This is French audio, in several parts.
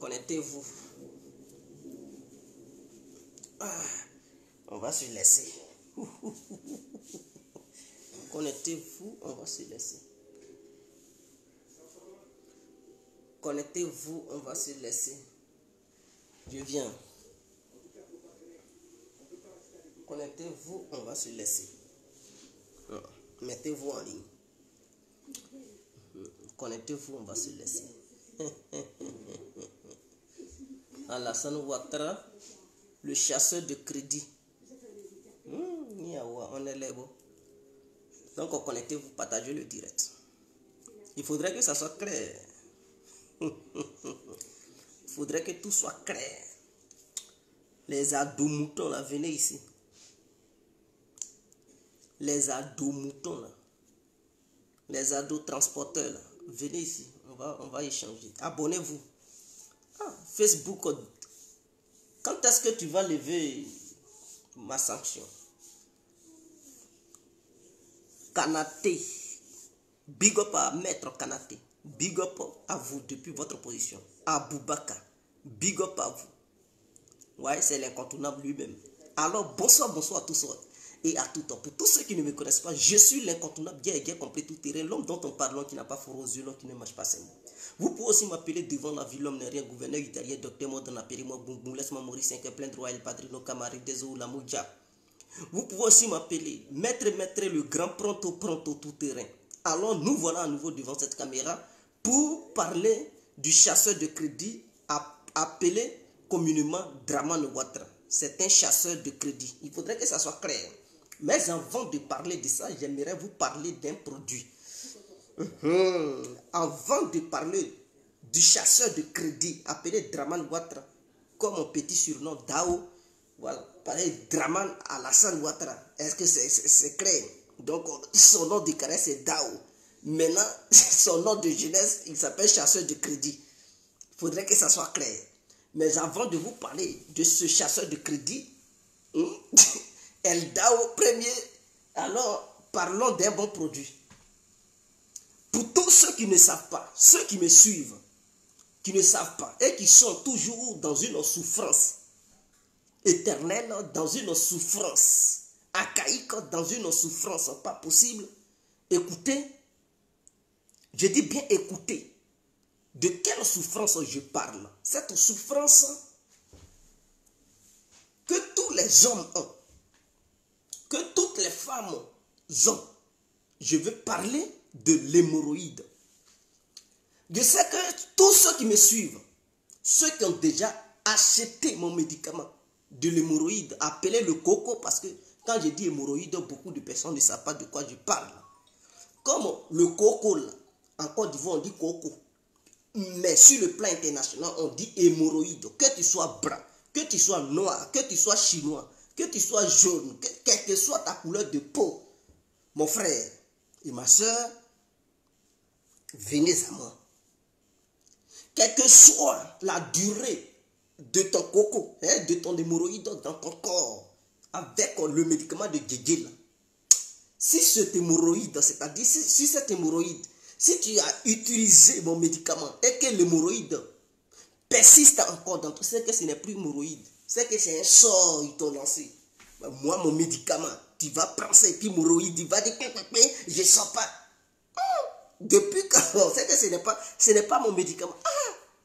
Connectez-vous. On va se laisser. Connectez-vous, on va se laisser. Connectez-vous, on va se laisser. Je viens. Connectez-vous, on va se laisser. Mettez-vous en ligne. Connectez-vous, on va se laisser. Alassane Ouattara, le chasseur de crédit. On est là. Donc, connectez-vous, partagez le direct. Il faudrait que ça soit clair. Il faudrait que tout soit clair. Les ados moutons là, venez ici. Les ados moutons là. Les ados transporteurs là. Venez ici. On va échanger. Abonnez-vous. Facebook. Quand est-ce que tu vas lever ma sanction? Kanaté. Big up à Maître Kanaté. Big up à vous depuis votre position. Aboubaka. Big up à vous. Ouais, c'est l'incontournable lui-même. Alors, bonsoir à tous et à tout temps. Pour tous ceux qui ne me connaissent pas, je suis l'incontournable, bien complet tout terrain, l'homme dont on parle, l'homme qui n'a pas fort aux yeux, l'homme qui ne marche pas ses mots. Vous pouvez aussi m'appeler devant la ville, l'homme n'est rien, gouverneur italien, docteur Modon, appelez-moi Boum, laisse-moi mourir, 5 plein droit, El Padrino, Camari, Deso, la Mouja. Vous pouvez aussi m'appeler Maître, le grand pronto, tout terrain. Alors, nous voilà à nouveau devant cette caméra pour parler du chasseur de crédit appelé communément Dramane Ouattara. C'est un chasseur de crédit. Il faudrait que ça soit clair. Mais avant de parler de ça, j'aimerais vous parler d'un produit. Avant de parler du chasseur de crédit appelé Dramane Ouattara, comme mon petit surnom Dao, voilà, pareil, Dramane Alassane Ouattara. Est-ce que c'est clair? Donc, son nom de caresse c'est Dao. Maintenant, son nom de jeunesse, il s'appelle chasseur de crédit. Il faudrait que ça soit clair. Mais avant de vous parler de ce chasseur de crédit, El Dao premier, alors parlons d'un bon produit. Pour tous ceux qui ne savent pas, ceux qui me suivent, qui ne savent pas et qui sont toujours dans une souffrance éternelle, dans une souffrance archaïque, dans une souffrance pas possible, écoutez, je dis bien écoutez. De quelle souffrance je parle? Cette souffrance que tous les hommes ont, que toutes les femmes ont. Je veux parler de l'hémorroïde. Je sais que tous ceux qui me suivent, ceux qui ont déjà acheté mon médicament de l'hémorroïde, appelé le coco, parce que quand je dis hémorroïde, beaucoup de personnes ne savent pas de quoi je parle. Comme le coco, là, en Côte d'Ivoire, on dit coco. Mais sur le plan international, on dit hémorroïde. Que tu sois brun, que tu sois noir, que tu sois chinois, que tu sois jaune, quelle que soit ta couleur de peau, mon frère et ma soeur, venez à moi. Quelle que soit la durée de ton coco, de ton hémorroïde dans ton corps, avec le médicament de Guégué, si cet hémorroïde, c'est-à-dire si cet hémorroïde, si tu as utilisé mon médicament et que l'hémorroïde persiste encore dans tout, c'est que ce n'est plus hémorroïde. C'est que c'est un sort, ils t'ont lancé. Moi, mon médicament, tu vas prendre ça et puis l'hémorroïde, il va dire, je ne sens pas. Depuis quand? C'est que ce n'est pas mon médicament.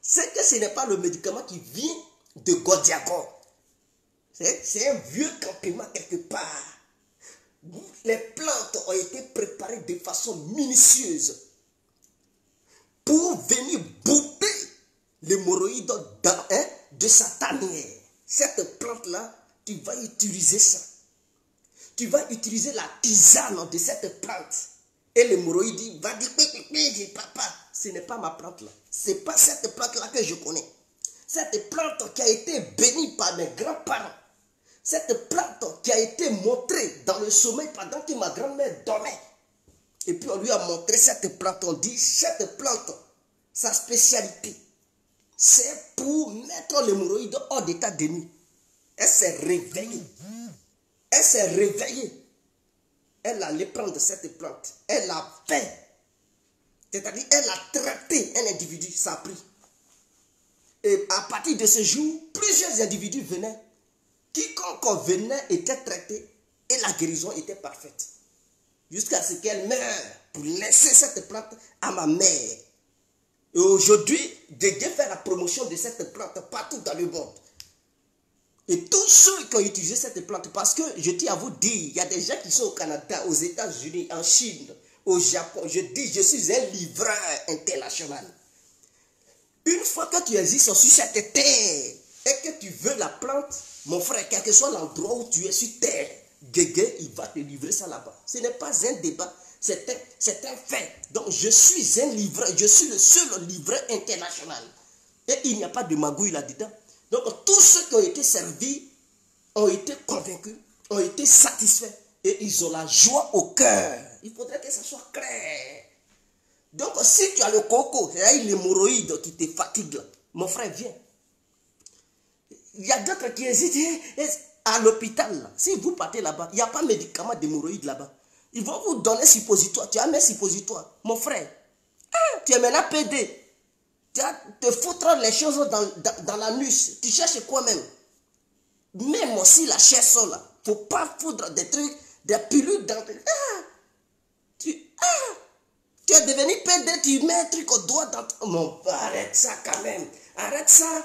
C'est que ce n'est pas le médicament qui vient de Godiagon. C'est un vieux campement quelque part. Les plantes ont été préparées de façon minutieuse pour venir bouffer l'hémorroïde de sa tanière. Cette plante-là, tu vas utiliser ça. Tu vas utiliser la tisane de cette plante. Et l'hémorroïde va dire, papa, ce n'est pas ma plante là. Ce n'est pas cette plante-là que je connais. Cette plante qui a été bénie par mes grands-parents. Cette plante qui a été montrée dans le sommeil pendant que ma grand-mère dormait. Et puis on lui a montré cette plante. On dit, cette plante, sa spécialité, c'est pour mettre l'hémorroïde hors d'état de nuit. Elle s'est réveillée. Elle s'est réveillée. Elle allait prendre cette plante. Elle a fait. C'est-à-dire, elle a traité un individu, ça a pris. Et à partir de ce jour, plusieurs individus venaient. Quiconque venait était traité et la guérison était parfaite. Jusqu'à ce qu'elle meure pour laisser cette plante à ma mère. Et aujourd'hui, Dieu fait la promotion de cette plante partout dans le monde. Et tous ceux qui ont utilisé cette plante, parce que je tiens à vous dire, il y a des gens qui sont au Canada, aux États-Unis, en Chine, au Japon. Je dis, je suis un livreur international. Une fois que tu existes sur cette terre et que tu veux la plante, mon frère, quel que soit l'endroit où tu es sur terre, Guégué, il va te livrer ça là-bas. Ce n'est pas un débat, c'est un fait. Donc je suis un livreur, je suis le seul livreur international. Et il n'y a pas de magouille là-dedans. Donc tous ceux qui ont été servis ont été convaincus, ont été satisfaits. Et ils ont la joie au cœur. Il faudrait que ça soit clair. Donc si tu as le coco, c'est-à-dire l'hémorroïde qui te fatigue, là, mon frère, viens. Il y a d'autres qui hésitent à l'hôpital. Si vous partez là-bas, il n'y a pas de médicament d'hémorroïde là-bas. Ils vont vous donner suppositoire. Tu as mis suppositoire. Mon frère, tu es maintenant PD. Tu vas te foutre les choses dans l'anus. Tu cherches quoi même? Même aussi la chair seule. Il ne faut pas foutre des trucs, des pilules dans... tu es devenu PD, tu mets un truc au doigt dans... Mon, arrête ça quand même. Arrête ça.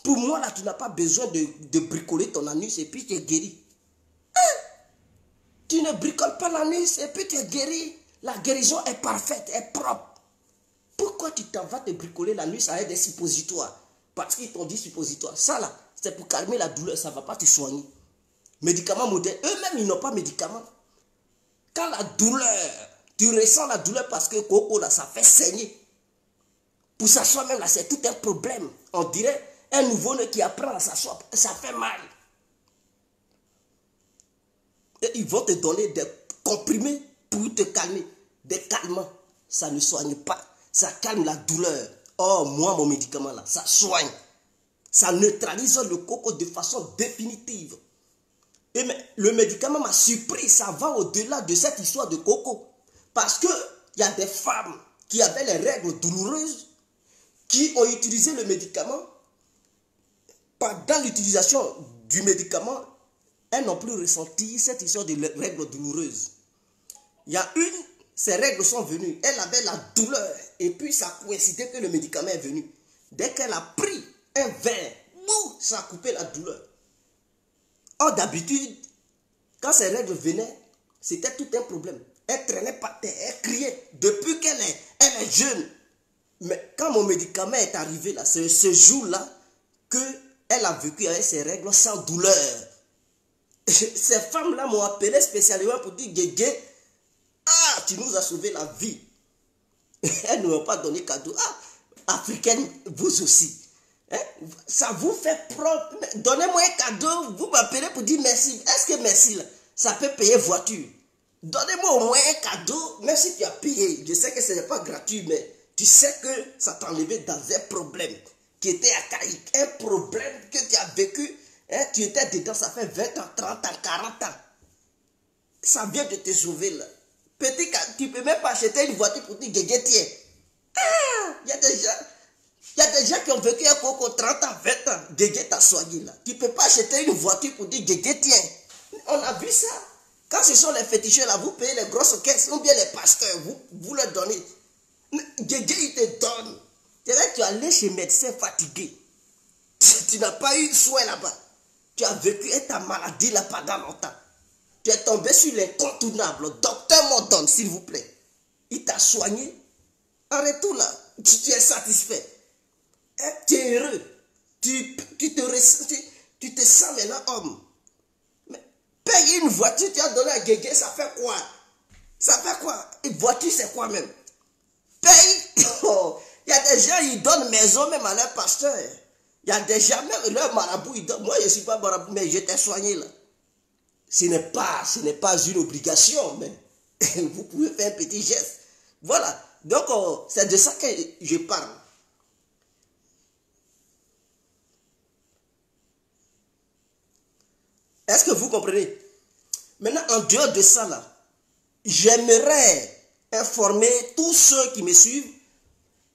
Pour moi, là, tu n'as pas besoin de bricoler ton anus et puis tu es guéri. Tu ne bricoles pas l'anus et puis tu es guéri. La guérison est parfaite, est propre. Pourquoi tu t'en vas te bricoler l'anus avec des suppositoires? Parce qu'ils t'ont dit suppositoire. Ça, là, c'est pour calmer la douleur, ça ne va pas te soigner. Médicaments modernes, eux-mêmes, ils n'ont pas de médicaments. Quand la douleur, tu ressens la douleur parce que Coco, là, ça fait saigner. Pour s'asseoir même, là, c'est tout un problème. On dirait un nouveau-né qui apprend à s'asseoir, ça fait mal. Et ils vont te donner des comprimés pour te calmer. Des calmants. Ça ne soigne pas. Ça calme la douleur. Oh, moi, mon médicament là, ça soigne. Ça neutralise le coco de façon définitive. Et le médicament m'a surpris. Ça va au-delà de cette histoire de coco. Parce qu'il y a des femmes qui avaient les règles douloureuses qui ont utilisé le médicament. Pendant l'utilisation du médicament, elles n'ont plus ressenti cette histoire de règles douloureuses. Il y a une, ces règles sont venues, elle avait la douleur, et puis ça a coïncidé que le médicament est venu. Dès qu'elle a pris un verre, boum, ça a coupé la douleur. Or d'habitude, quand ces règles venaient, c'était tout un problème. Elle traînait par terre, elle criait, depuis qu'elle est jeune. Mais quand mon médicament est arrivé là, c'est ce jour-là qu'elle a vécu avec ses règles sans douleur. Ces femmes-là m'ont appelé spécialement pour dire, Guégué, tu nous as sauvé la vie. Elles ne m'ont pas donné cadeau. Africaine, vous aussi. Ça vous fait propre. Donnez-moi un cadeau, vous m'appelez pour dire merci. Est-ce que merci, là, ça peut payer voiture? Donnez-moi au moins un cadeau, même si tu as payé. Je sais que ce n'est pas gratuit, mais tu sais que ça t'a enlevé dans un problème qui était archaïque. Un problème que tu as vécu. Tu étais dedans, ça fait 20 ans, 30 ans, 40 ans. Ça vient de te sauver là. Petit, tu ne peux même pas acheter une voiture pour dire Guégué, tiens. Il y a des gens qui ont vécu un coco 30 ans, 20 ans. Guégué t'a soigné là. Tu ne peux pas acheter une voiture pour dire Guégué, tiens. On a vu ça. Quand ce sont les féticheurs là, vous payez les grosses caisses, ou bien les pasteurs, vous leur donnez. Guégué, il te donne. Tu es allé chez médecin fatigué. Tu n'as pas eu soin là-bas. Tu as vécu ta maladie là pendant longtemps. Tu es tombé sur l'incontournable. Docteur Mondon, s'il vous plaît. Il t'a soigné. En retour là, tu es satisfait. Tu es heureux. Tu te sens maintenant homme. Mais paye une voiture, tu as donné à Guégué, ça fait quoi? Ça fait quoi? Une voiture, c'est quoi même? Paye. Il y a des gens, ils donnent maison même à leur pasteur. Il y a des gens, même leur marabout, ils donnent. Moi, je ne suis pas marabout, mais je t'ai soigné là. Ce n'est pas une obligation, mais vous pouvez faire un petit geste. Voilà. Donc, c'est de ça que je parle. Est-ce que vous comprenez? Maintenant, en dehors de ça, là, j'aimerais informer tous ceux qui me suivent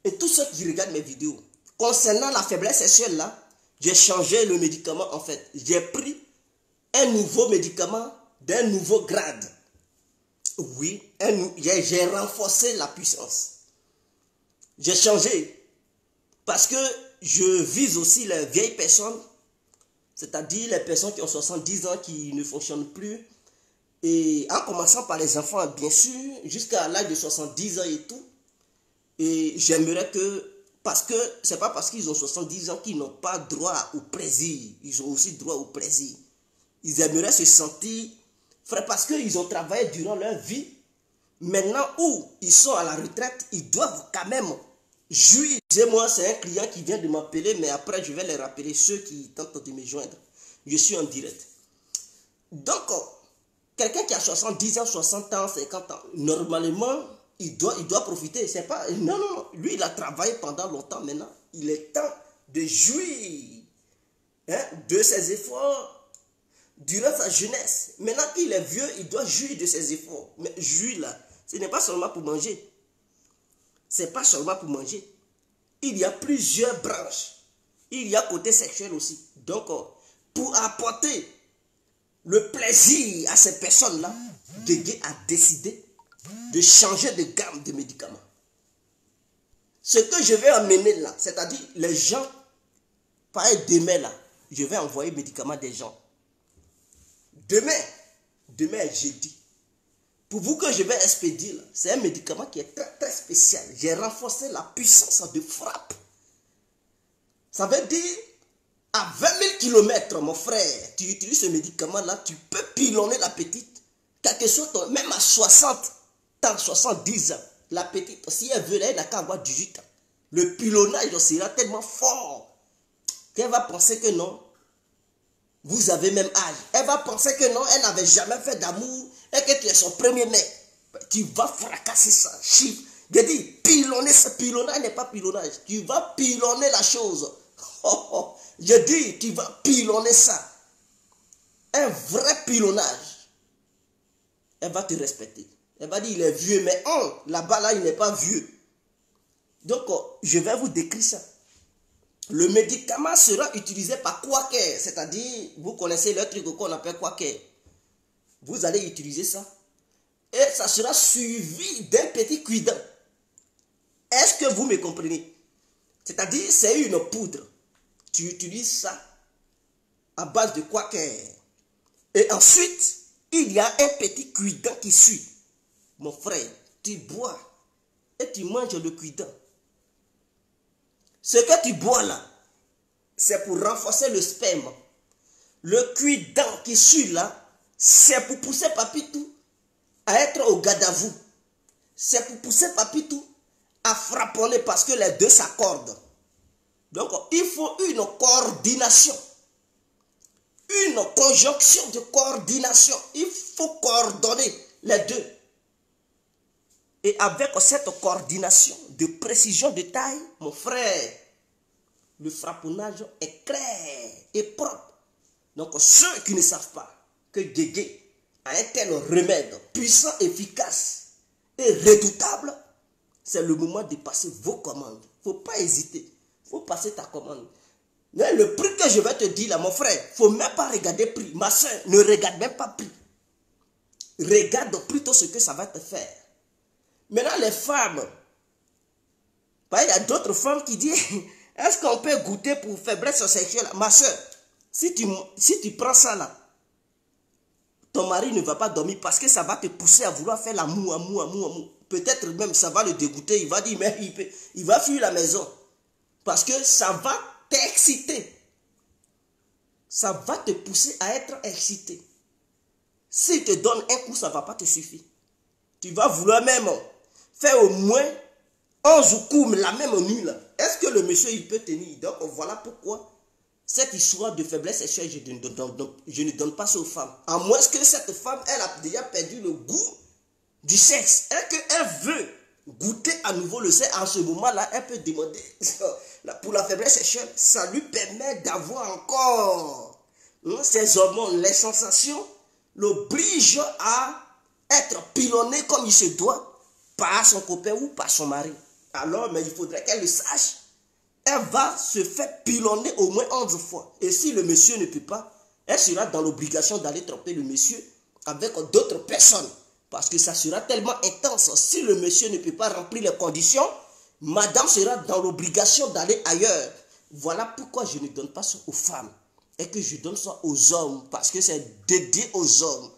et tous ceux qui regardent mes vidéos. Concernant la faiblesse sexuelle là, j'ai changé le médicament en fait. J'ai pris un nouveau médicament d'un nouveau grade. Oui, j'ai renforcé la puissance. J'ai changé parce que je vise aussi les vieilles personnes, c'est-à-dire les personnes qui ont 70 ans, qui ne fonctionnent plus. Et en commençant par les enfants, bien sûr, jusqu'à l'âge de 70 ans et tout. Et j'aimerais que, parce que c'est pas parce qu'ils ont 70 ans qu'ils n'ont pas droit au plaisir. Ils ont aussi droit au plaisir. Ils aimeraient se sentir, frère, parce qu'ils ont travaillé durant leur vie. Maintenant où ils sont à la retraite, ils doivent quand même jouir. Moi, c'est un client qui vient de m'appeler, mais après je vais les rappeler, ceux qui tentent de me joindre. Je suis en direct. Donc, quelqu'un qui a 70 ans, 60 ans, 50 ans, normalement, il doit profiter. C'est pas, non, non, non. Lui, il a travaillé pendant longtemps maintenant. Il est temps de jouir de ses efforts durant sa jeunesse. Maintenant qu'il est vieux, il doit jouir de ses efforts. Mais jouir là, ce n'est pas seulement pour manger. C'est pas seulement pour manger. Il y a plusieurs branches. Il y a côté sexuel aussi. Donc, pour apporter le plaisir à ces personnes-là, Guégué a décidé de changer de gamme de médicaments. Ce que je vais amener là, c'est-à-dire les gens, pareil demain là, je vais envoyer médicaments des gens. Demain est jeudi. Pour vous que je vais expédier là, c'est un médicament qui est très très spécial. J'ai renforcé la puissance de frappe. Ça veut dire, à 20 000 km, mon frère, tu utilises ce médicament-là, tu peux pilonner la petite. Quel que soit ton, même à 60 ans, 70 ans, la petite, si elle veut, elle n'a qu'à avoir 18 ans. Le pilonnage sera tellement fort qu'elle va penser que non, vous avez même âge. Elle va penser que non, elle n'avait jamais fait d'amour et que tu es son premier mec. Tu vas fracasser ça. Je dis, pilonner, ce pilonnage n'est pas pilonnage. Tu vas pilonner la chose. Je dis, tu vas pilonner ça. Un vrai pilonnage. Elle va te respecter. Elle va dire, il est vieux, mais là-bas, là, il n'est pas vieux. Donc, je vais vous décrire ça. Le médicament sera utilisé par Quaker, c'est-à-dire, vous connaissez le truc qu'on appelle Quaker. Vous allez utiliser ça. Et ça sera suivi d'un petit cuidant. Est-ce que vous me comprenez? C'est-à-dire, c'est une poudre. Tu utilises ça à base de Quaker. Et ensuite, il y a un petit cuidant qui suit. Mon frère, tu bois et tu manges le cuidant. Ce que tu bois là, c'est pour renforcer le sperme. Le cuidant qui suit là, c'est pour pousser Papitou à être au garde à vous. C'est pour pousser Papitou à frapponner parce que les deux s'accordent. Donc, il faut une coordination. Une conjonction de coordination. Il faut coordonner les deux. Et avec cette coordination de précision de taille, mon frère, le frapponnage est clair et propre. Donc, ceux qui ne savent pas que Guégué a un tel remède puissant, efficace et redoutable, c'est le moment de passer vos commandes. Il ne faut pas hésiter. Il faut passer ta commande. Mais le prix que je vais te dire là, mon frère, il ne faut même pas regarder le prix. Ma soeur, ne regarde même pas le prix. Regarde plutôt ce que ça va te faire. Maintenant, les femmes, il y a d'autres femmes qui disent, est-ce qu'on peut goûter pour faiblesse sexuelle? Ma soeur, si tu prends ça là, ton mari ne va pas dormir parce que ça va te pousser à vouloir faire l'amour. Peut-être même ça va le dégoûter, il va dire, mais il va fuir la maison. Parce que ça va t'exciter. Ça va te pousser à être excité. S'il te donne un coup, ça ne va pas te suffire. Tu vas vouloir même faire au moins 11 coups la même nuit là. Est-ce que le monsieur il peut tenir? Donc voilà pourquoi cette histoire de faiblesse sexuelle, je ne donne pas ça aux femmes. À moins que cette femme, elle a déjà perdu le goût du sexe. Et qu'elle veut goûter à nouveau le sexe, en ce moment-là, elle peut demander pour la faiblesse sexuelle. Ça lui permet d'avoir encore ses hormones, les sensations, l'oblige à être pilonné comme il se doit par son copain ou par son mari. Alors, mais il faudrait qu'elle le sache. elle va se faire pilonner au moins 11 fois. Et si le monsieur ne peut pas, elle sera dans l'obligation d'aller tromper le monsieur avec d'autres personnes. Parce que ça sera tellement intense. Si le monsieur ne peut pas remplir les conditions, madame sera dans l'obligation d'aller ailleurs. Voilà pourquoi je ne donne pas ça aux femmes. Et que je donne ça aux hommes. Parce que c'est dédié aux hommes.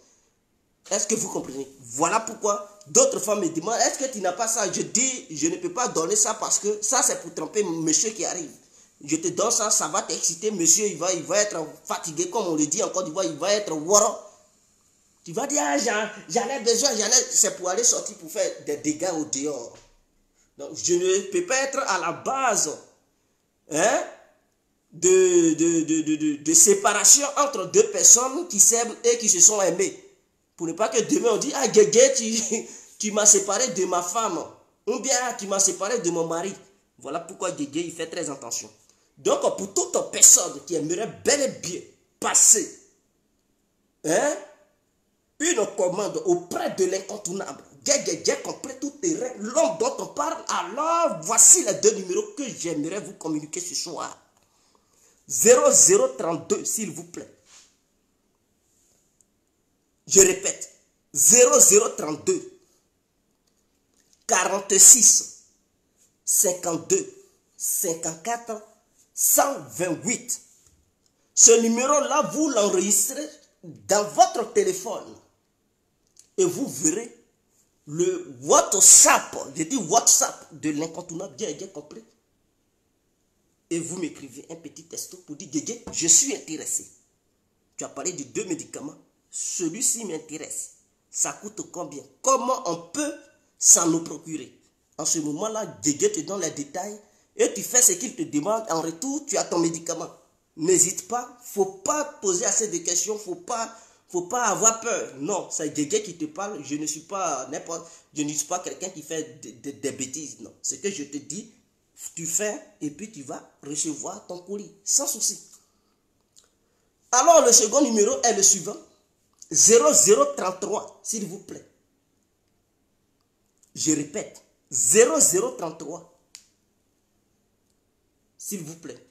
Est-ce que vous comprenez? Voilà pourquoi d'autres femmes me demandent, est-ce que tu n'as pas ça? Je dis, je ne peux pas donner ça parce que ça c'est pour tromper monsieur qui arrive. Je te donne ça, ça va t'exciter, monsieur, il va être fatigué, comme on le dit encore, il va être waro. Tu vas dire, ah, j'en ai besoin, c'est pour aller sortir pour faire des dégâts au dehors. Donc je ne peux pas être à la base hein, de séparation entre deux personnes qui s'aiment et qui se sont aimées. Pour ne pas que demain on dise, ah Guégué, tu m'as séparé de ma femme. Ou bien tu m'as séparé de mon mari. Voilà pourquoi Guégué il fait très attention. Donc pour toute personne qui aimerait bel et bien passer hein, une commande auprès de l'incontournable, Guégué complet tout terrain, l'homme dont on parle, alors voici les deux numéros que j'aimerais vous communiquer ce soir. 0032 s'il vous plaît. Je répète, 0032 46 52 54 128. Ce numéro-là, vous l'enregistrez dans votre téléphone et vous verrez le WhatsApp, je dis WhatsApp de l'incontournable bien complet. Et vous m'écrivez un petit texto pour dire, Guégué, je suis intéressé. Tu as parlé de 2 médicaments. Celui-ci m'intéresse. Ça coûte combien? Comment on peut s'en nous procurer? En ce moment-là, Guégué te donne les détails et tu fais ce qu'il te demande. En retour, tu as ton médicament. N'hésite pas. Il ne faut pas poser assez de questions. Il ne faut pas avoir peur. Non, c'est Guégué qui te parle. Je ne suis pas quelqu'un qui fait des bêtises. Non. Ce que je te dis, tu fais et puis tu vas recevoir ton colis. Sans souci. Alors, le second numéro est le suivant. 0033, s'il vous plaît. Je répète, 0033, s'il vous plaît.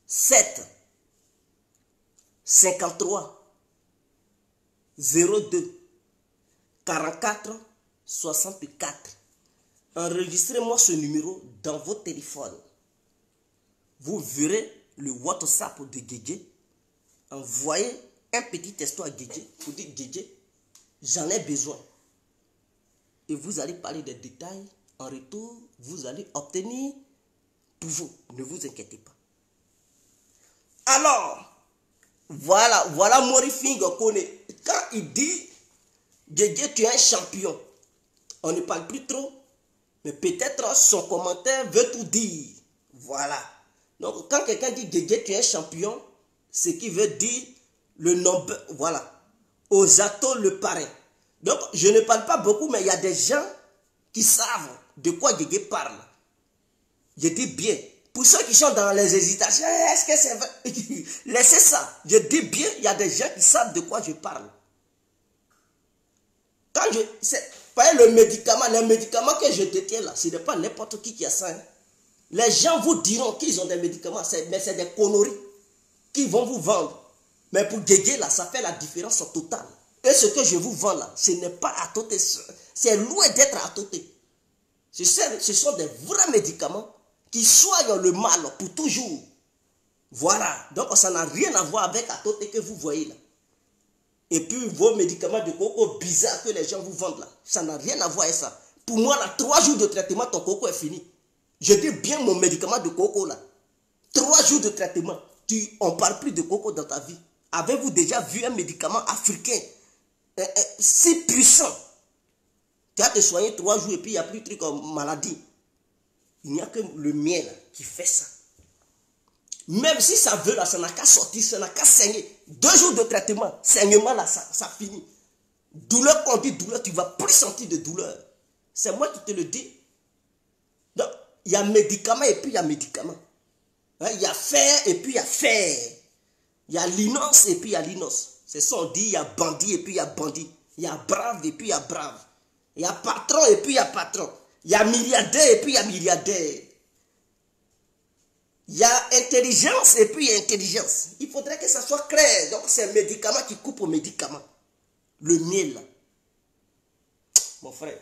7 53 02 44 64. Enregistrez-moi ce numéro dans votre téléphone. Vous verrez le WhatsApp de Guégué. Envoyez un petit texto à Guégué pour dire Guégué, j'en ai besoin. Et vous allez parler des détails. En retour, vous allez obtenir pour vous. Ne vous inquiétez pas. Alors, voilà Morifingo connaît. Quand il dit Guégué, tu es un champion, on ne parle plus trop, mais peut-être son commentaire veut tout dire. Voilà. Donc, quand quelqu'un dit Guégué, tu es un champion, ce qui veut dire le nom, voilà. Osato le parrain. Donc, je ne parle pas beaucoup, mais il y a des gens qui savent de quoi Guégué parle. Je dis bien. Pour ceux qui sont dans les hésitations, est-ce que c'est vrai? Laissez ça. Je dis bien, il y a des gens qui savent de quoi je parle. Quand le médicament que je détiens là, ce n'est pas n'importe qui a ça. Hein. Les gens vous diront qu'ils ont des médicaments, mais c'est des conneries qu'ils vont vous vendre. Mais pour Guégué là, ça fait la différence totale. Et ce que je vous vends là, ce n'est pas à tôter, c'est loin d'être à tôter. Ce sont des vrais médicaments qui soignent le mal pour toujours. Voilà. Donc ça n'a rien à voir avec à tôter que vous voyez là. Et puis vos médicaments de coco bizarres que les gens vous vendent là, ça n'a rien à voir avec ça. Pour moi là, 3 jours de traitement, ton coco est fini. Je dis bien mon médicament de coco là. 3 jours de traitement, on ne parle plus de coco dans ta vie. Avez-vous déjà vu un médicament africain si puissant? Tu as te soigner 3 jours et puis il n'y a plus de truc comme maladie. Il n'y a que le mien là, qui fait ça. Même si ça veut là, ça n'a qu'à sortir, ça n'a qu'à saigner. 2 jours de traitement, saignement là, ça finit. Douleur, quand on dit douleur, tu ne vas plus sentir de douleur. C'est moi qui te le dis. Donc, il y a médicament et puis il y a médicament. Il y a fer et puis il y a fer. Il y a linos et puis il y a linos. C'est ça on dit, il y a bandit et puis il y a bandit. Il y a brave et puis il y a brave. Il y a patron et puis il y a patron. Il y a milliardaire et puis il y a milliardaire. Il y a intelligence et puis il y a intelligence. Il faudrait que ça soit clair. Donc c'est un médicament qui coupe au médicament. Le miel là. Mon frère,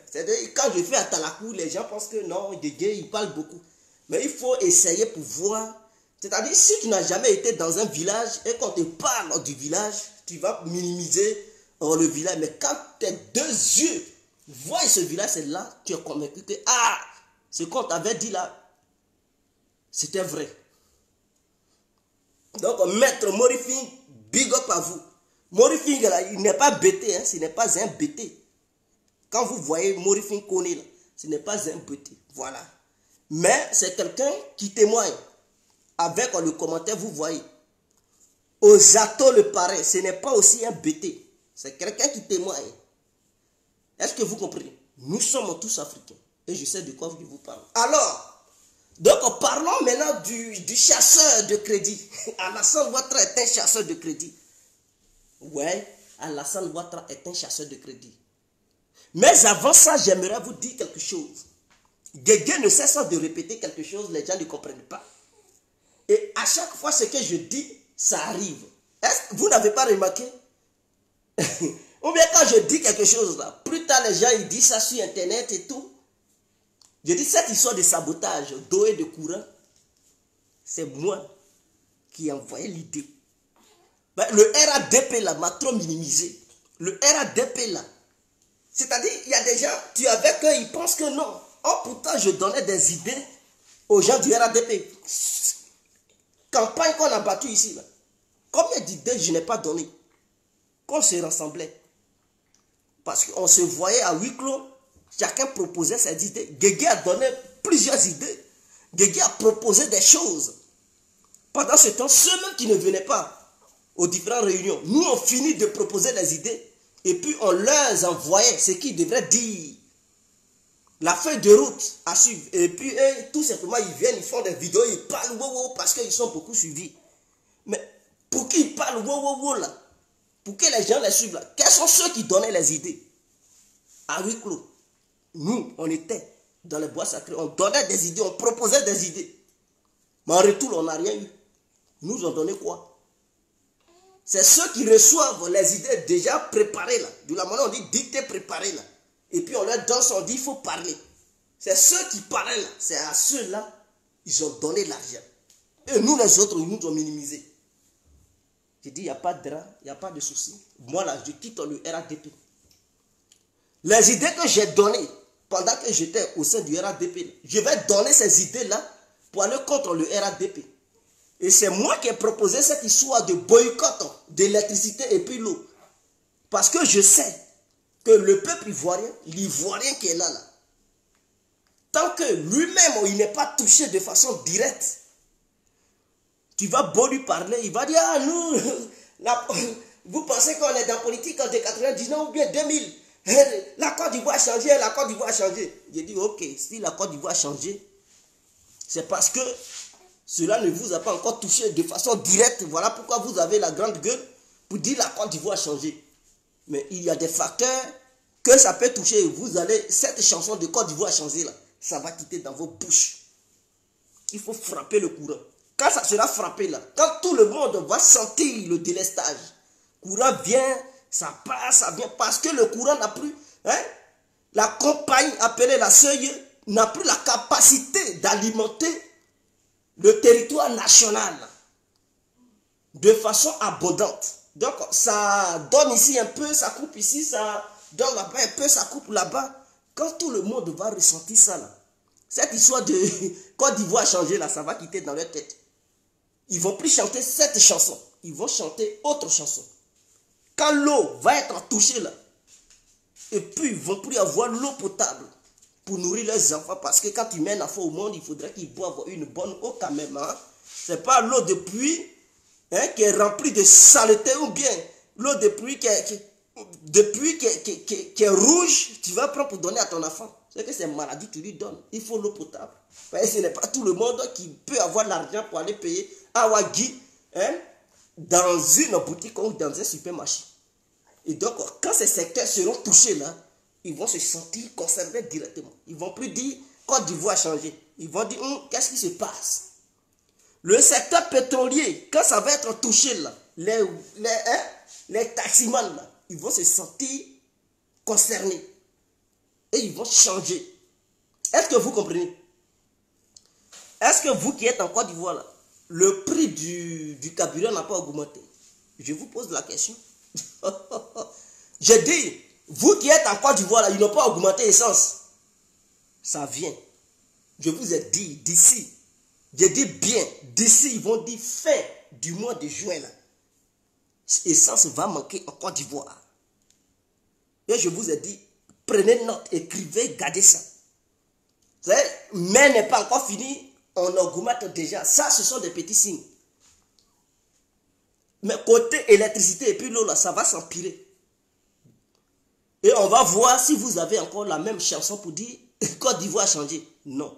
quand je fais à Talakou, les gens pensent que non, Guégué, il parle beaucoup. Mais il faut essayer pour voir. C'est-à-dire, si tu n'as jamais été dans un village et qu'on te parle du village, tu vas minimiser le village. Mais quand tes deux yeux voient ce village, c'est là, tu es convaincu que, ce qu'on t'avait dit là, c'était vrai. Donc, maître Morifing, big up à vous. Morifing, là, il n'est pas bêté, hein, ce n'est pas un bêté. Quand vous voyez Morifing Koné, là, ce n'est pas un bêté. Voilà. Mais c'est quelqu'un qui témoigne. Avec le commentaire, vous voyez. Ozato le paraît, ce n'est pas aussi un bêté. C'est quelqu'un qui témoigne. Est-ce que vous comprenez? Nous sommes tous africains. Et je sais de quoi je vous parle. Alors, donc parlons maintenant du chasseur de crédit. Alassane Ouattara est un chasseur de crédit. Ouais, Alassane Ouattara est un chasseur de crédit. Mais avant ça, j'aimerais vous dire quelque chose. Guégué ne cesse de répéter quelque chose, les gens ne comprennent pas. Et à chaque fois, ce que je dis, ça arrive. Est-ce que vous n'avez pas remarqué? Ou bien quand je dis quelque chose là, plus tard les gens ils disent ça sur internet et tout. Je dis cette histoire de sabotage, d'eau et de courant, c'est moi qui ai envoyé l'idée. Le RADP là m'a trop minimisé. Le RADP là, c'est-à-dire il y a des gens, tu es avec eux, ils pensent que non. Oh pourtant je donnais des idées aux gens du RADP. Campagne qu'on a battue ici là. Combien d'idées je n'ai pas donné? Qu'on se rassemblait. Parce qu'on se voyait à huis clos. Chacun proposait ses idées. Guégué a donné plusieurs idées. Guégué a proposé des choses. Pendant ce temps, ceux-mêmes qui ne venaient pas aux différentes réunions, nous on finit de proposer des idées. Et puis on leur envoyait ce qu'ils devraient dire. La feuille de route à suivre. Et puis eux, tout simplement, ils viennent, ils font des vidéos, ils parlent parce qu'ils sont beaucoup suivis. Mais pour qui ils parlent là? Pour que les gens les suivent là? Quels sont ceux qui donnaient les idées? À huis clos. Nous, on était dans les bois sacrés, on donnait des idées, on proposait des idées. Mais en retour, on n'a rien eu. Nous ont donné quoi? C'est ceux qui reçoivent les idées déjà préparées là. De la manière on dit dictées préparées là. Et puis on leur donne, on dit il faut parler. C'est ceux qui parlaient là. C'est à ceux-là, ils ont donné l'argent. Et nous les autres, ils nous ont minimisés. J'ai dit il n'y a pas de drap, il n'y a pas de souci. Moi là, je quitte le RADP. Les idées que j'ai données pendant que j'étais au sein du RADP, je vais donner ces idées-là pour aller contre le RADP. Et c'est moi qui ai proposé cette histoire de boycott d'électricité et puis l'eau. Parce que je sais que le peuple ivoirien, l'ivoirien qui est là, tant que lui-même, il n'est pas touché de façon directe, tu vas beau lui parler, il va dire, ah nous, vous pensez qu'on est dans la politique en 99 ou bien 2000, la Côte d'Ivoire a changé, la Côte d'Ivoire a changé. J'ai dit, ok, si la Côte d'Ivoire a changé, c'est parce que cela ne vous a pas encore touché de façon directe. Voilà pourquoi vous avez la grande gueule pour dire la Côte d'Ivoire a changé. Mais il y a des facteurs que ça peut toucher. Vous allez, cette chanson de Côte d'Ivoire a changé là, ça va quitter dans vos bouches. Il faut frapper le courant. Quand ça sera frappé là, quand tout le monde va sentir le délestage, courant vient, ça passe, ça vient, parce que le courant n'a plus, la compagnie appelée la CEI n'a plus la capacité d'alimenter le territoire national de façon abondante. Donc ça donne ici un peu, ça coupe ici, ça donne là-bas un peu, ça coupe là-bas. Quand tout le monde va ressentir ça là, cette histoire de Côte d'Ivoire a changé là, ça va quitter dans leur tête. Ils ne vont plus chanter cette chanson, ils vont chanter autre chanson. Quand l'eau va être touchée là, et puis ils ne vont plus avoir l'eau potable pour nourrir leurs enfants, parce que quand tu mets un enfant au monde, il faudrait qu'il boive une bonne eau quand même. Hein? Ce n'est pas l'eau de pluie qui est remplie de saleté, ou bien l'eau de pluie qui est rouge, tu vas prendre pour donner à ton enfant. C'est que c'est maladie, tu lui donnes. Il faut l'eau potable. Parce que ce n'est pas tout le monde qui peut avoir l'argent pour aller payer à Wagui dans une boutique ou dans un supermarché. Et donc, quand ces secteurs seront touchés là, ils vont se sentir concernés directement. Ils ne vont plus dire Côte d'Ivoire a changé. Ils vont dire qu'est-ce qui se passe? Le secteur pétrolier, quand ça va être touché, là, les taximans, là, ils vont se sentir concernés. Et ils vont changer. Est-ce que vous comprenez? Est-ce que vous qui êtes en Côte d'Ivoire, là, le prix du carburant n'a pas augmenté? Je vous pose la question. Je dis, vous qui êtes en Côte d'Ivoire, là, ils n'ont pas augmenté l'essence. Ça vient. Je vous ai dit, d'ici, je dis bien, d'ici, ils vont dire fin du mois de juin, là, l'essence va manquer en Côte d'Ivoire. Et je vous ai dit, prenez note, écrivez, gardez ça. Mais n'est pas encore fini, on augmente déjà. Ça, ce sont des petits signes. Mais côté électricité et puis l'eau, là, ça va s'empirer. Et on va voir si vous avez encore la même chanson pour dire Côte d'Ivoire a changé. Non.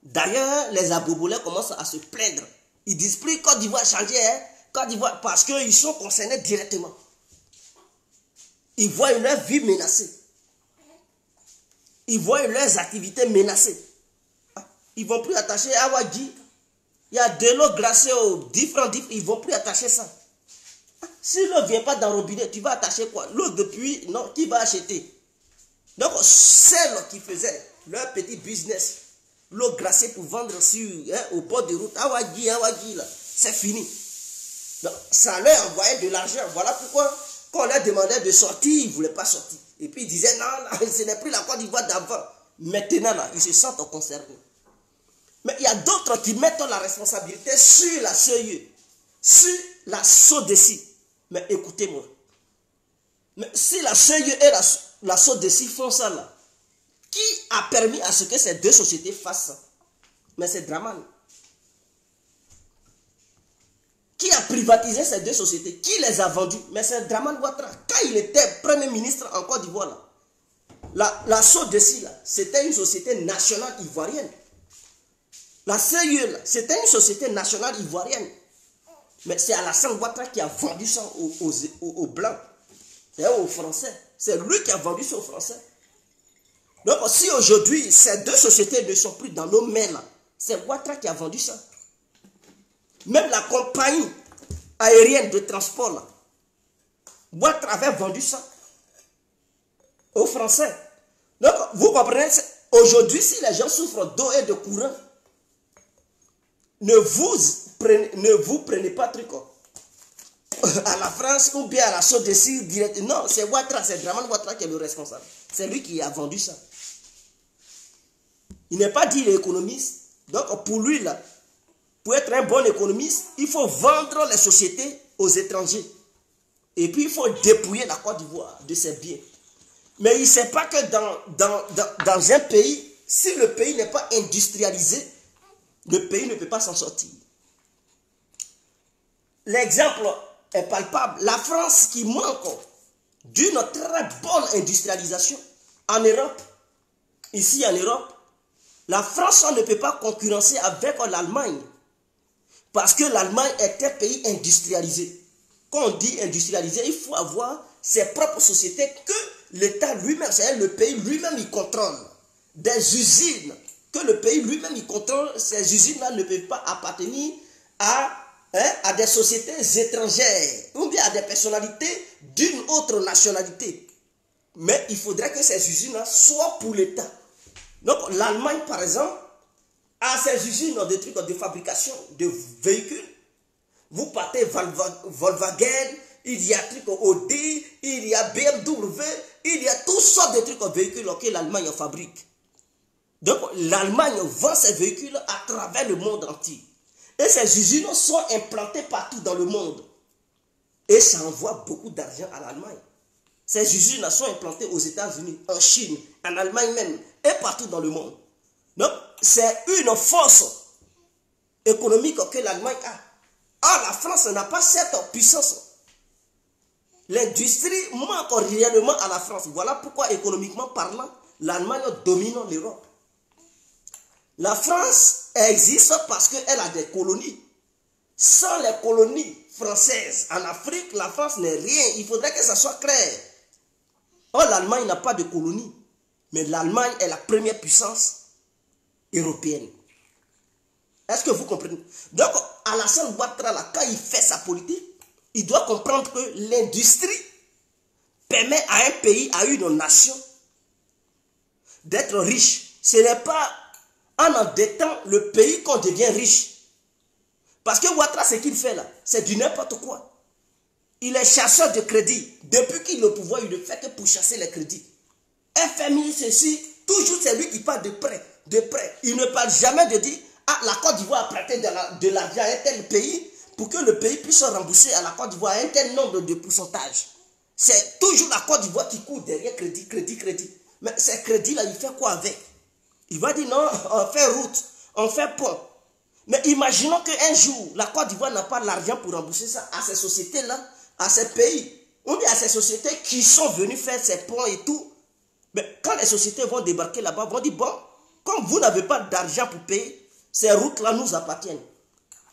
D'ailleurs, les abobolais commencent à se plaindre. Ils disent plus Côte d'Ivoire a changé, hein? Côte d'Ivoire, parce qu'ils sont concernés directement. Ils voient leur vie menacée. Ils voient leurs activités menacées. Ils ne vont plus attacher à Wadji. Il y a de l'eau glacée aux différents. Ils ne vont plus attacher ça. Si l'eau ne vient pas dans le robinet, tu vas attacher quoi? L'eau depuis, non, qui va acheter? Donc, celles qui faisaient leur petit business, l'eau glacée pour vendre sur, au bord de route, Awadji, là, c'est fini. Donc, ça leur envoyait de l'argent. Voilà pourquoi, quand on leur demandait de sortir, ils ne voulaient pas sortir. Et puis, ils disaient, non, ce n'est plus la Côte d'Ivoire d'avant. Maintenant, là, ils se sentent concernés. Mais il y a d'autres qui mettent la responsabilité sur la CEE, sur la SODECI. Mais écoutez-moi. Mais si la CEE et la SODECI font ça là, qui a permis à ce que ces deux sociétés fassent ça? Mais c'est Dramane. Qui a privatisé ces deux sociétés? Qui les a vendues? Mais c'est Dramane Ouattara. Quand il était Premier ministre en Côte d'Ivoire, la SODECI, c'était une société nationale ivoirienne. La CEE, c'était une société nationale ivoirienne. Mais c'est Alassane Ouattara qui a vendu ça aux Blancs et aux Français. C'est lui qui a vendu ça aux Français. Donc si aujourd'hui, ces deux sociétés ne sont plus dans nos mains, là, c'est Ouattara qui a vendu ça. Même la compagnie aérienne de transport, là, Ouattara avait vendu ça aux Français. Donc vous comprenez, aujourd'hui, si les gens souffrent d'eau et de courant, ne vous prenez pas truc à la France ou bien à la SODECI direct. Non, c'est Ouattara, c'est Dramane Ouattara qui est le responsable. C'est lui qui a vendu ça. Il n'est pas dit l'économiste. Donc pour lui, là, pour être un bon économiste, il faut vendre les sociétés aux étrangers. Et puis il faut dépouiller la Côte d'Ivoire de ses biens. Mais il ne sait pas que dans un pays, si le pays n'est pas industrialisé, le pays ne peut pas s'en sortir. L'exemple est palpable. La France qui manque d'une très bonne industrialisation en Europe, ici en Europe, la France ne peut pas concurrencer avec l'Allemagne parce que l'Allemagne est un pays industrialisé. Quand on dit industrialisé, il faut avoir ses propres sociétés que l'État lui-même, c'est-à-dire le pays lui-même, il contrôle. Des usines que le pays lui-même il contrôle, ces usines-là ne peuvent pas appartenir à des sociétés étrangères ou bien à des personnalités d'une autre nationalité. Mais il faudrait que ces usines-là soient pour l'État. Donc l'Allemagne, par exemple, a ses usines de trucs de fabrication de véhicules. Vous partez Volkswagen, il y a trucs Audi, il y a BMW, il y a toutes sortes de trucs de véhicules que l'Allemagne fabrique. Donc l'Allemagne vend ses véhicules à travers le monde entier. Et ces usines sont implantées partout dans le monde. Et ça envoie beaucoup d'argent à l'Allemagne. Ces usines sont implantées aux États-Unis, en Chine, en Allemagne même, et partout dans le monde. Donc c'est une force économique que l'Allemagne a. Or la France n'a pas cette puissance. L'industrie manque réellement à la France. Voilà pourquoi économiquement parlant, l'Allemagne domine l'Europe. La France existe parce qu'elle a des colonies. Sans les colonies françaises en Afrique, la France n'est rien. Il faudrait que ça soit clair. Or, l'Allemagne n'a pas de colonies. Mais l'Allemagne est la première puissance européenne. Est-ce que vous comprenez? Donc, Alassane Ouattara, là, quand il fait sa politique, il doit comprendre que l'industrie permet à un pays, à une nation, d'être riche. Ce n'est pas en endettant le pays qu'on devient riche. Parce que Ouattara, ce qu'il fait là, c'est du n'importe quoi. Il est chasseur de crédit. Depuis qu'il est au pouvoir, il ne fait que pour chasser les crédits. FMI, ceci, toujours c'est lui qui parle de prêt. De prêt. Il ne parle jamais de dire, ah, la Côte d'Ivoire a prêté de l'argent à un tel pays pour que le pays puisse rembourser à la Côte d'Ivoire un tel nombre de pourcentage. C'est toujours la Côte d'Ivoire qui court derrière crédit, crédit, crédit. Mais ces crédits-là, il fait quoi avec? Il va dire non, on fait route, on fait pont. Mais imaginons qu'un jour, la Côte d'Ivoire n'a pas l'argent pour rembourser ça à ces sociétés-là, à ces pays. On dit à ces sociétés qui sont venues faire ces ponts et tout. Mais quand les sociétés vont débarquer là-bas, vont dire, bon, comme vous n'avez pas d'argent pour payer, ces routes-là nous appartiennent.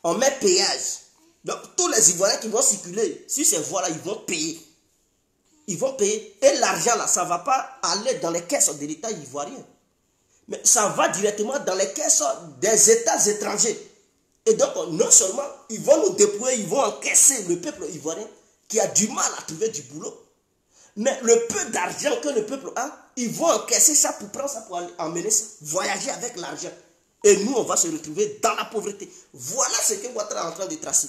On met péage. Donc tous les Ivoiriens qui vont circuler sur ces voies-là, ils vont payer. Ils vont payer. Et l'argent là, ça ne va pas aller dans les caisses de l'État ivoirien. Mais ça va directement dans les caisses des États étrangers. Et donc, non seulement, ils vont nous dépouiller, ils vont encaisser le peuple ivoirien qui a du mal à trouver du boulot. Mais le peu d'argent que le peuple a, ils vont encaisser ça pour prendre ça, pour emmener ça, voyager avec l'argent. Et nous, on va se retrouver dans la pauvreté. Voilà ce que Ouattara est en train de tracer.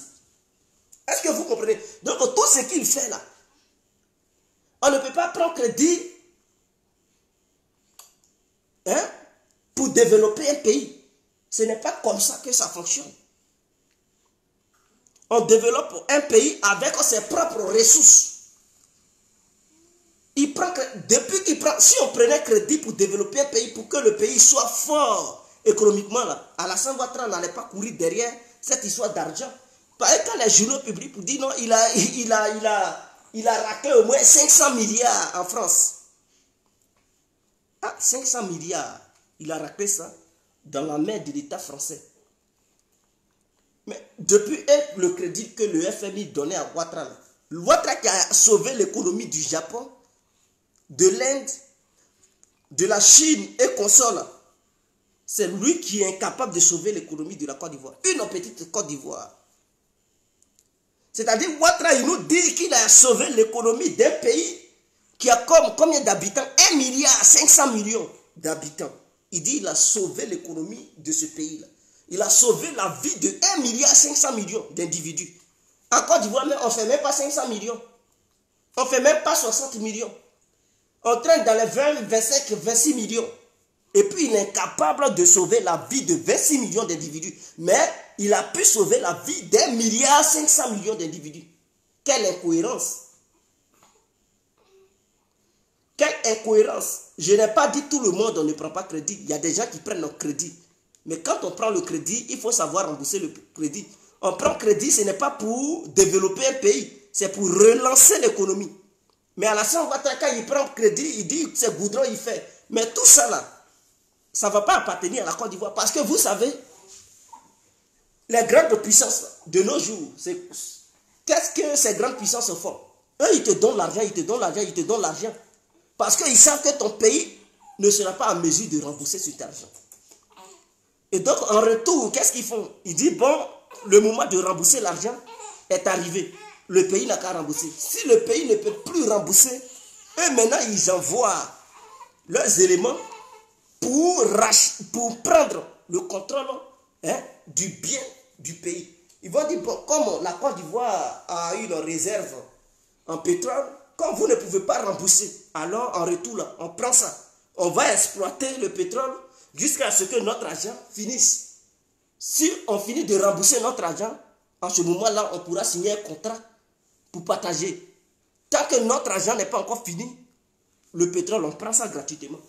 Est-ce que vous comprenez? Donc, tout ce qu'il fait là, on ne peut pas prendre crédit pour développer un pays. Ce n'est pas comme ça que ça fonctionne. On développe un pays avec ses propres ressources. Depuis qu'il prend, si on prenait crédit pour développer un pays, pour que le pays soit fort économiquement, là, Alassane Ouattara n'allait pas courir derrière cette histoire d'argent. Parce que quand les journaux publient pour dire non, il a raclé au moins 500 milliards en France. Ah, 500 milliards. Il a raclé ça dans la main de l'État français. Mais depuis le crédit que le FMI donnait à Ouattara, Ouattara qui a sauvé l'économie du Japon, de l'Inde, de la Chine et consorts, c'est lui qui est incapable de sauver l'économie de la Côte d'Ivoire. Une petite Côte d'Ivoire. C'est-à-dire, Ouattara, il nous dit qu'il a sauvé l'économie d'un pays qui a comme combien d'habitants? 1,5 milliard d'habitants. Il dit qu'il a sauvé l'économie de ce pays-là. Il a sauvé la vie de 1,5 milliard d'individus. En Côte d'Ivoire, on ne fait même pas 500 millions. On ne fait même pas 60 millions. On traîne dans les 20, 25, 26 millions. Et puis, il est incapable de sauver la vie de 26 millions d'individus. Mais il a pu sauver la vie d'1,5 milliard d'individus. Quelle incohérence! Quelle incohérence! Je n'ai pas dit tout le monde, on ne prend pas crédit. Il y a des gens qui prennent le crédit. Mais quand on prend le crédit, il faut savoir rembourser le crédit. On prend crédit, ce n'est pas pour développer un pays. C'est pour relancer l'économie. Mais Alassane Ouattara, quand il prend crédit, il dit que c'est goudron, il fait. Mais tout ça là, ça ne va pas appartenir à la Côte d'Ivoire. Parce que vous savez, les grandes puissances de nos jours, qu'est-ce que ces grandes puissances font? Eux, ils te donnent l'argent, ils te donnent l'argent, ils te donnent l'argent. Parce qu'ils savent que ton pays ne sera pas en mesure de rembourser cet argent. Et donc, en retour, qu'est-ce qu'ils font? Ils disent, bon, le moment de rembourser l'argent est arrivé. Le pays n'a qu'à rembourser. Si le pays ne peut plus rembourser, eux, maintenant, ils envoient leurs éléments pour prendre le contrôle du bien du pays. Ils vont dire, bon, comme la Côte d'Ivoire a une réserve en pétrole, quand vous ne pouvez pas rembourser, alors en retour, là, on prend ça. On va exploiter le pétrole jusqu'à ce que notre argent finisse. Si on finit de rembourser notre argent, en ce moment-là, on pourra signer un contrat pour partager. Tant que notre argent n'est pas encore fini, le pétrole, on prend ça gratuitement.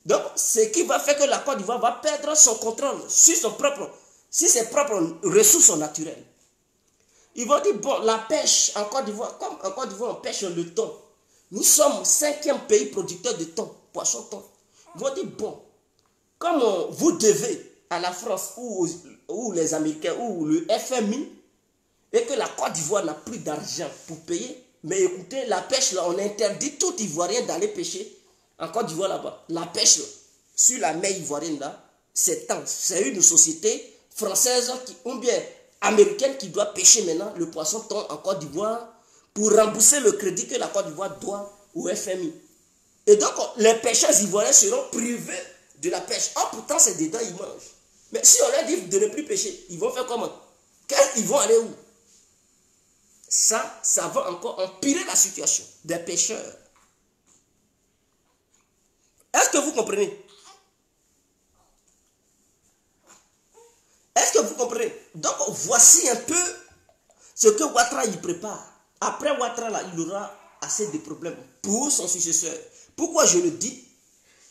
Donc, ce qui va faire que la Côte d'Ivoire va perdre son contrôle sur ses propres ressources naturelles. Ils vont dire, bon, la pêche en Côte d'Ivoire, comme en Côte d'Ivoire, on pêche le thon. Nous sommes 5e pays producteur de thon, poisson-thon. Ils vont dire, bon, comme vous devez à la France ou les Américains ou le FMI, et que la Côte d'Ivoire n'a plus d'argent pour payer, mais écoutez, la pêche, là, on interdit tout Ivoirien d'aller pêcher en Côte d'Ivoire là-bas. La pêche, là, sur la mer ivoirienne, là, c'est une société française ou bien américaine qui doit pêcher maintenant le poisson thon en Côte d'Ivoire pour rembourser le crédit que la Côte d'Ivoire doit au FMI. Et donc, les pêcheurs ivoiriens seront privés de la pêche. Oh, pourtant, c'est dedans, ils mangent. Mais si on leur dit de ne plus pêcher, ils vont faire comment? Ils vont aller où? Ça va encore empirer la situation des pêcheurs. Est-ce que vous comprenez? Est-ce que vous comprenez? Donc, voici un peu ce que Ouattara y prépare. Après Ouattara, là, il aura assez de problèmes pour son successeur. Pourquoi je le dis?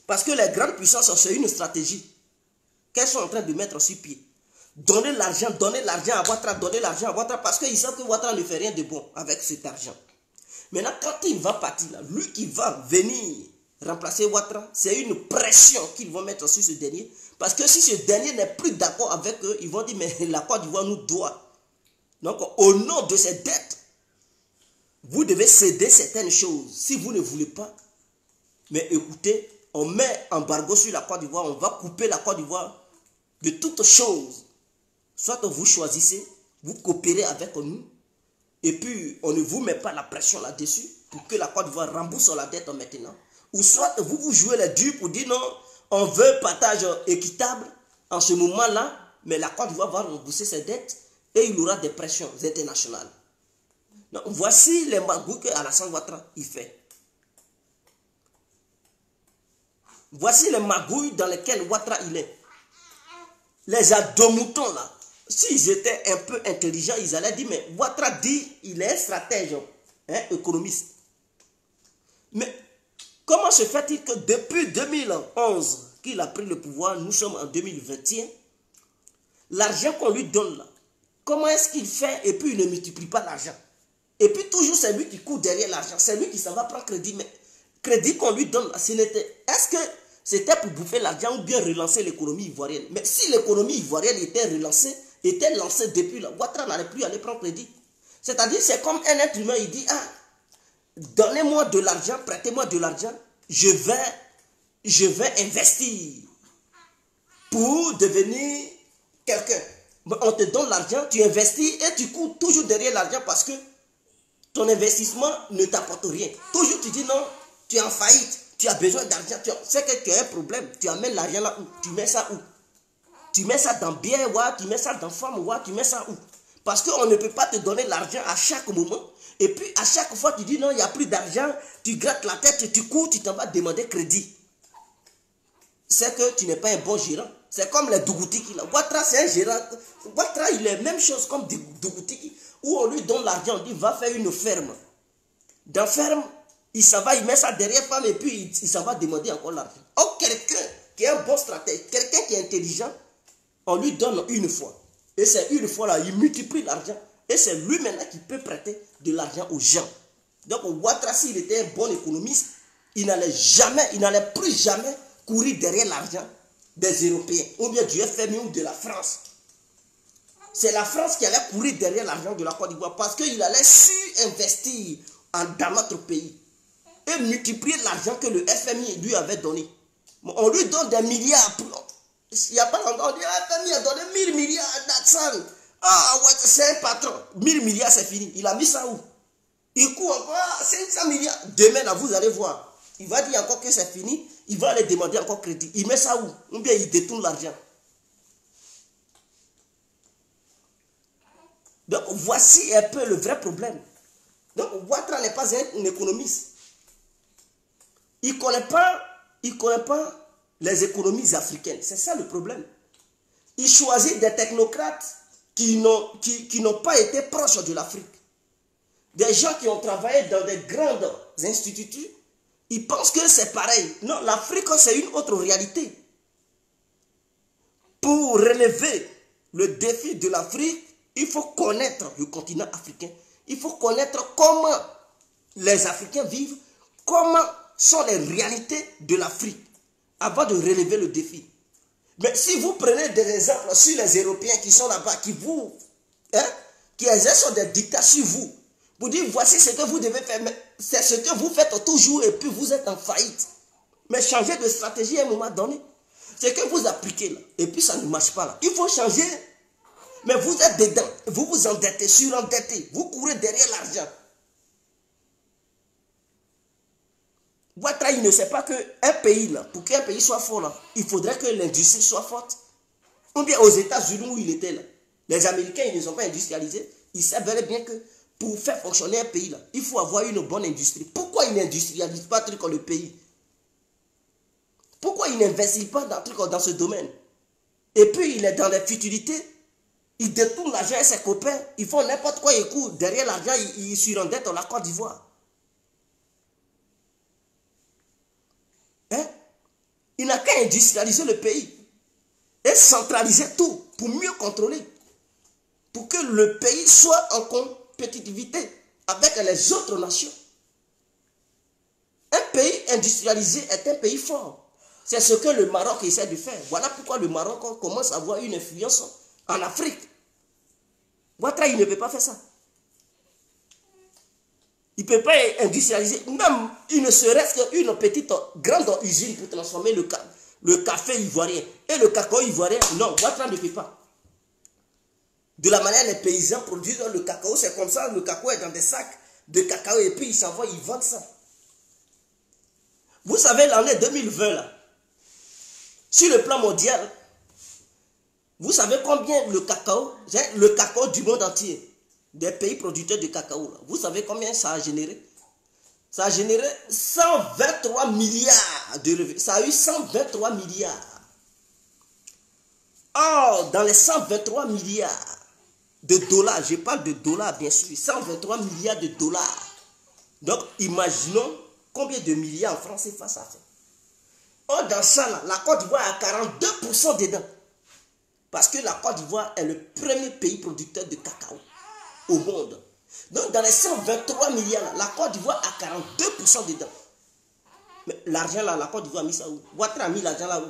Parce que les grandes puissances, c'est une stratégie qu'elles sont en train de mettre sur pied. Donner l'argent à Ouattara, donner l'argent à Ouattara, parce qu'ils savent que Ouattara ne fait rien de bon avec cet argent. Maintenant, quand il va partir, là, lui qui va venir remplacer Ouattara, c'est une pression qu'ils vont mettre sur ce dernier. Parce que si ce dernier n'est plus d'accord avec eux, ils vont dire, mais la Côte d'Ivoire nous doit. Donc, au nom de ces dettes, vous devez céder certaines choses. Si vous ne voulez pas, mais écoutez, on met embargo sur la Côte d'Ivoire, on va couper la Côte d'Ivoire de toutes choses. Soit vous choisissez, vous coopérez avec nous, et puis on ne vous met pas la pression là-dessus pour que la Côte d'Ivoire rembourse la dette maintenant. Ou soit vous jouez les durs pour dire non, on veut partage équitable en ce moment-là, mais la Côte d'Ivoire va rembourser ses dettes et il aura des pressions internationales. Donc, voici les magouilles que Alassane Ouattara il fait. Voici les magouilles dans lesquelles Ouattara il est. Les adomoutons là, s'ils étaient un peu intelligents, ils allaient dire, mais Ouattara dit, il est un stratège, économiste. Mais comment se fait-il que depuis 2011 qu'il a pris le pouvoir, nous sommes en 2021, l'argent qu'on lui donne là, comment est-ce qu'il fait et puis il ne multiplie pas l'argent? Et puis toujours c'est lui qui court derrière l'argent, c'est lui qui s'en va prendre crédit. Mais crédit qu'on lui donne, est-ce que c'était pour bouffer l'argent ou bien relancer l'économie ivoirienne? Mais si l'économie ivoirienne était relancée, était lancée depuis là, Ouattara n'allait plus aller prendre crédit. C'est-à-dire c'est comme un être humain, il dit, ah, donnez-moi de l'argent, prêtez-moi de l'argent, je vais investir pour devenir quelqu'un. On te donne l'argent, tu investis et tu cours toujours derrière l'argent parce que ton investissement ne t'apporte rien. Toujours tu dis non, tu es en faillite, tu as besoin d'argent, c'est que tu as un problème, tu amènes l'argent là où? Tu mets ça où? Tu mets ça dans bière, tu mets ça dans femme, tu mets ça où? Parce qu'on ne peut pas te donner l'argent à chaque moment. Et puis à chaque fois tu dis non, il n'y a plus d'argent, tu grattes la tête, tu cours, tu t'en vas demander crédit. C'est que tu n'es pas un bon gérant. C'est comme les Dougoutiki là. Ouattara c'est un gérant. Ouattara il est la même chose comme Dougoutiki. Où on lui donne l'argent, on dit va faire une ferme. Dans la ferme, il s'en va, il met ça derrière femme et puis il s'en va demander encore l'argent. Or quelqu'un qui est un bon stratège, quelqu'un qui est intelligent, on lui donne une fois. Et c'est une fois là, il multiplie l'argent. Et c'est lui maintenant qui peut prêter de l'argent aux gens. Donc Ouattara, s'il était un bon économiste, il n'allait plus jamais courir derrière l'argent des Européens, ou bien du FMI ou de la France. C'est la France qui allait courir derrière l'argent de la Côte d'Ivoire parce qu'il allait su-investir dans notre pays et multiplier l'argent que le FMI lui avait donné. On lui donne des milliards. Il n'y a pas longtemps, on dit le FMI a donné 1000 milliards à Datsan. Ah ouais, c'est un patron. 1000 milliards, c'est fini. Il a mis ça où? Il court encore 500 milliards. Demain, là, vous allez voir. Il va dire encore que c'est fini. Il va aller demander encore crédit. Il met ça où? Ou bien il détourne l'argent. Donc, voici un peu le vrai problème. Donc, Ouattara n'est pas un économiste. Il ne connaît pas les économies africaines. C'est ça le problème. Il choisit des technocrates qui n'ont pas été proches de l'Afrique. Des gens qui ont travaillé dans des grandes instituts. Ils pensent que c'est pareil. Non, l'Afrique, c'est une autre réalité. Pour relever le défi de l'Afrique, il faut connaître le continent africain. Il faut connaître comment les Africains vivent, comment sont les réalités de l'Afrique avant de relever le défi. Mais si vous prenez des exemples sur les Européens qui sont là-bas, qui exercent des dictats sur vous, vous dites voici ce que vous devez faire, mais c'est ce que vous faites toujours et puis vous êtes en faillite. Mais changer de stratégie à un moment donné, c'est que vous appliquez là, et puis ça ne marche pas là. Il faut changer Mais vous êtes dedans, vous vous endettez, surendettez, vous courez derrière l'argent. Ouattara, il ne sait pas qu'un pays, là, pour qu'un pays soit fort, là, il faudrait que l'industrie soit forte. Ou bien aux États-Unis où il était là, les Américains, ils ne sont pas industrialisés. Ils savent bien que pour faire fonctionner un pays, là, il faut avoir une bonne industrie. Pourquoi ils n'industrialisent pas truc dans le pays? Pourquoi ils n'investissent pas dans ce domaine? Et puis, il est dans les futilités. Il détourne l'argent et ses copains. Ils font n'importe quoi, ils courent. Derrière l'argent, ils surendettent la Côte d'Ivoire. Hein? Il n'a qu'à industrialiser le pays et centraliser tout pour mieux contrôler. Pour que le pays soit en compétitivité avec les autres nations. Un pays industrialisé est un pays fort. C'est ce que le Maroc essaie de faire. Voilà pourquoi le Maroc commence à avoir une influence en Afrique. Ouattara, il ne peut pas faire ça. Il ne peut pas industrialiser. Même, il ne serait-ce qu'une petite, grande usine pour transformer le café ivoirien et le cacao ivoirien. Non, Ouattara ne peut pas. De la manière les paysans produisent le cacao, c'est comme ça, le cacao est dans des sacs de cacao et puis ils s'en vont, ils vendent ça. Vous savez, l'année 2020, là, sur le plan mondial, vous savez combien le cacao du monde entier, des pays producteurs de cacao, là, vous savez combien ça a généré? Ça a généré 123 milliards de revenus. Ça a eu 123 milliards. Or, dans les 123 milliards de dollars, je parle de dollars bien sûr, 123 milliards de dollars. Donc, imaginons combien de milliards en francs CFA ça fait. Or, dans ça, là, la Côte d'Ivoire a 42% dedans. Parce que la Côte d'Ivoire est le premier pays producteur de cacao au monde. Donc, dans les 123 milliards, là, la Côte d'Ivoire a 42% dedans. Mais l'argent, là, la Côte d'Ivoire a mis ça où? Ouattara a mis l'argent là où?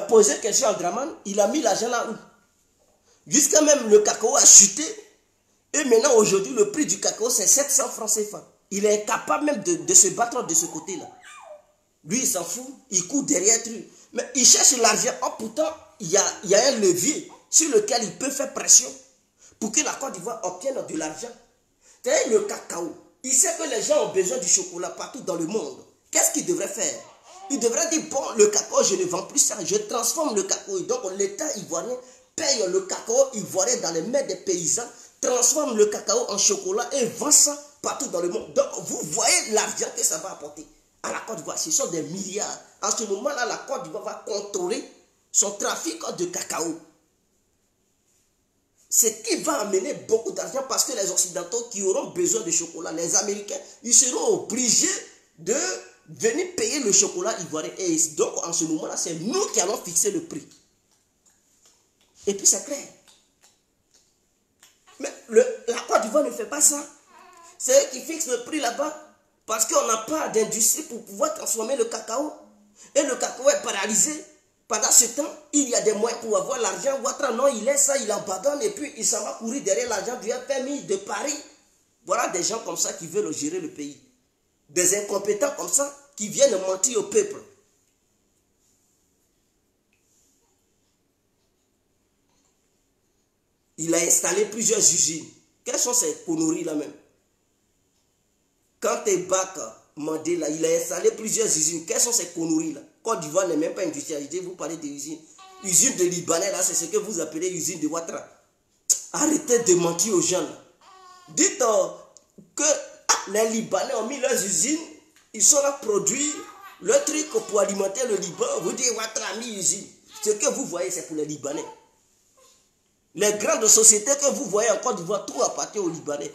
Posé question à Draman, il a mis l'argent là où? Jusqu'à même le cacao a chuté. Et maintenant, aujourd'hui, le prix du cacao, c'est 700 francs CFA. Il est incapable même de se battre de ce côté-là. Lui, il s'en fout, il court derrière lui. Mais il cherche l'argent. Oh, pourtant, il y a un levier sur lequel il peut faire pression pour que la Côte d'Ivoire obtienne de l'argent. C'est le cacao. Il sait que les gens ont besoin du chocolat partout dans le monde. Qu'est-ce qu'il devrait faire? Il devrait dire, bon, le cacao, je ne vends plus ça, je transforme le cacao. Donc, l'État ivoirien paye le cacao ivoirien dans les mains des paysans, transforme le cacao en chocolat et vend ça partout dans le monde. Donc, vous voyez l'argent que ça va apporter à la Côte d'Ivoire. Ce sont des milliards. En ce moment-là, la Côte d'Ivoire va contrôler son trafic de cacao. Ce qui va amener beaucoup d'argent parce que les Occidentaux qui auront besoin de chocolat, les Américains, ils seront obligés de venir payer le chocolat ivoirien. Et donc, en ce moment-là, c'est nous qui allons fixer le prix. Et puis, c'est clair. Mais la Côte d'Ivoire ne fait pas ça. C'est eux qui fixent le prix là-bas. Parce qu'on n'a pas d'industrie pour pouvoir transformer le cacao. Et le cacao est paralysé. Pendant ce temps, il y a des moyens pour avoir l'argent. Ouattara, non, il laisse ça, il abandonne. Et puis, il s'en va courir derrière l'argent du FMI de Paris. Voilà des gens comme ça qui veulent gérer le pays. Des incompétents comme ça qui viennent mentir au peuple. Il a installé plusieurs usines. Quelles sont ces conneries-là même? Quand Tebaka Mandela, il a installé plusieurs usines. Quelles sont ces conneries-là? Côte d'Ivoire n'est même pas industrialisée. Vous parlez d'usines. Usine de Libanais, là, c'est ce que vous appelez usine de Ouattara. Arrêtez de mentir aux gens. Là. Dites que les Libanais ont mis leurs usines. Ils sont là produits le truc pour alimenter le Liban. Vous dites Ouattara a mis usine. Ce que vous voyez, c'est pour les Libanais. Les grandes sociétés que vous voyez en Côte d'Ivoire, tout appartient aux Libanais.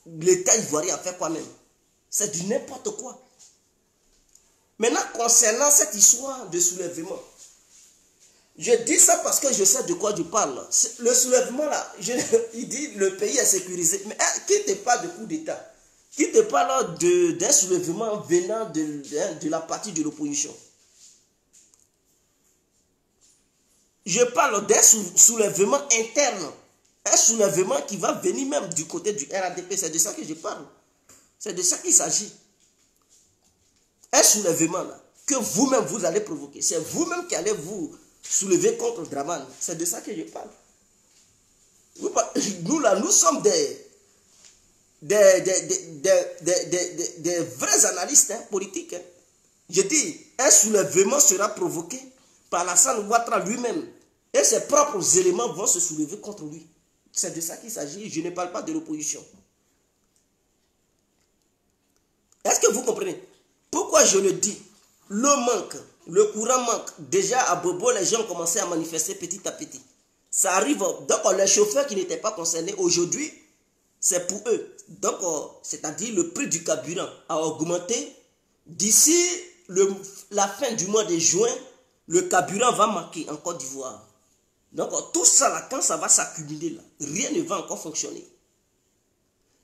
L'État ivoirien a fait quoi même? C'est du n'importe quoi. Maintenant, concernant cette histoire de soulèvement, je dis ça parce que je sais de quoi je parle. Le soulèvement là, il dit le pays est sécurisé. Mais qui te parle de coup d'État? Qui te parle d'un soulèvement venant de la partie de l'opposition? Je parle d'un soulèvement interne. Un soulèvement qui va venir même du côté du RADP. C'est de ça que je parle. C'est de ça qu'il s'agit. Un soulèvement là, que vous-même vous allez provoquer. C'est vous-même qui allez vous soulevé contre Draman. C'est de ça que je parle. Nous là, nous sommes des vrais analystes politiques. Je dis, un soulèvement sera provoqué par Alassane Ouattara lui-même. Et ses propres éléments vont se soulever contre lui. C'est de ça qu'il s'agit. Je ne parle pas de l'opposition. Est-ce que vous comprenez? Pourquoi je le dis? L'eau manque, le courant manque. Déjà à Bobo, les gens ont commencé à manifester petit à petit. Ça arrive. Donc les chauffeurs qui n'étaient pas concernés aujourd'hui, c'est pour eux. Donc, c'est-à-dire le prix du carburant a augmenté. D'ici la fin du mois de juin, le carburant va manquer en Côte d'Ivoire. Donc, tout ça, là, quand ça va s'accumuler, là, rien ne va encore fonctionner.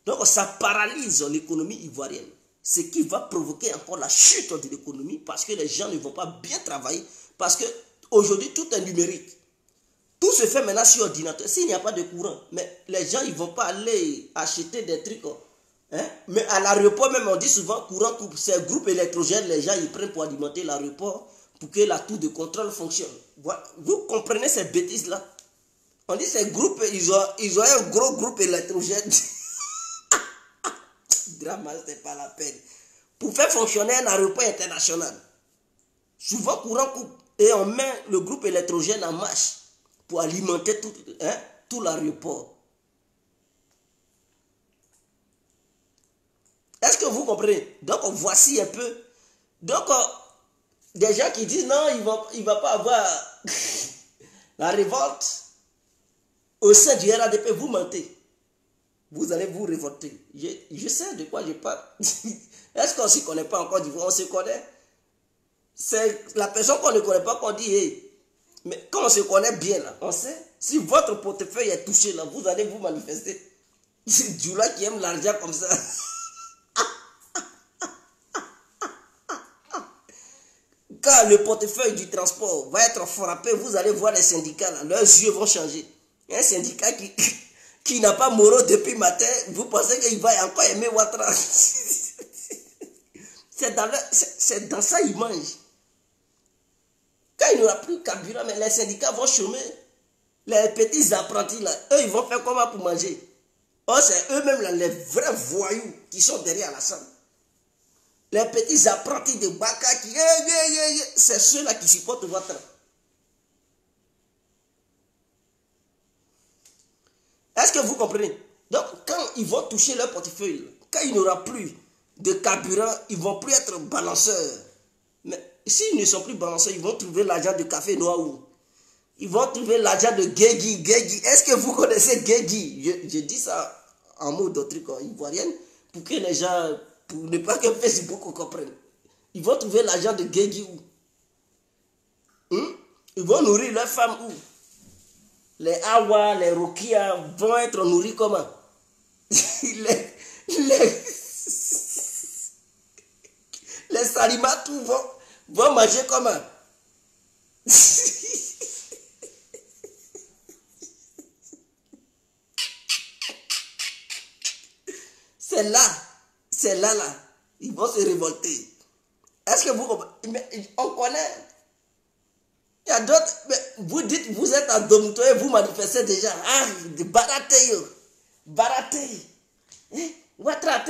Donc, ça paralyse l'économie ivoirienne. Ce qui va provoquer encore la chute de l'économie parce que les gens ne vont pas bien travailler. Parce qu'aujourd'hui, tout est numérique. Tout se fait maintenant sur ordinateur. S'il n'y a pas de courant, mais les gens ils ne vont pas aller acheter des trucs. Hein? Mais à l'aéroport même, on dit souvent courant coupe. C'est groupe électrogène, les gens ils prennent pour alimenter l'aéroport pour que la tour de contrôle fonctionne. Vous comprenez ces bêtises-là? On dit ces groupes, ils ont un gros groupe électrogène. Drama, c'est pas la peine. Pour faire fonctionner un aéroport international, souvent courant coupe et on met le groupe électrogène en marche pour alimenter tout l'aéroport. Est-ce que vous comprenez? Donc voici un peu. Donc des gens qui disent non, il va pas avoir la révolte au sein du RADP, vous mentez. Vous allez vous révolter. Je sais de quoi je parle. Est-ce qu'on ne se connaît pas encore d'Ivoire? On se connaît. C'est la personne qu'on ne connaît pas qu'on dit, hey. Mais quand on se connaît bien, là, on sait. Si votre portefeuille est touché, là, vous allez vous manifester. C'est Djoula qui aime l'argent comme ça. Quand le portefeuille du transport va être frappé, vous allez voir les syndicats, là, leurs yeux vont changer. Un syndicat qui n'a pas Moro depuis matin, vous pensez qu'il va encore aimer Ouattara? C'est dans ça qu'ils mangent. Quand il n'y aura plus de carburant, mais les syndicats vont chômer. Les petits apprentis, là, eux, ils vont faire comment pour manger? Oh, c'est eux-mêmes, là, les vrais voyous qui sont derrière la salle. Les petits apprentis de Baka qui... c'est ceux-là qui supportent Ouattara. Est-ce que vous comprenez? Donc, quand ils vont toucher leur portefeuille, quand il n'y aura plus de carburant, ils ne vont plus être balanceurs. Mais s'ils ne sont plus balanceurs, ils vont trouver l'argent de Café Noir où? Ils vont trouver l'argent de Guégui. Est-ce que vous connaissez Guégui? Je dis ça en mot d'autres trucs ivoirienne pour que les gens, pour ne pas que Facebook comprenne. Ils vont trouver l'argent de Guégui où? Ils vont nourrir leurs femmes où? Les Awa, les Rokia vont être nourris comment? les Salimatou vont manger comment? C'est là, ils vont se révolter. Est-ce que vous comprenez? On connaît. Il y a d'autres, vous dites, vous êtes en Domouto et vous manifestez déjà. Ah, de baraté, yo. Baraté. Ouattara,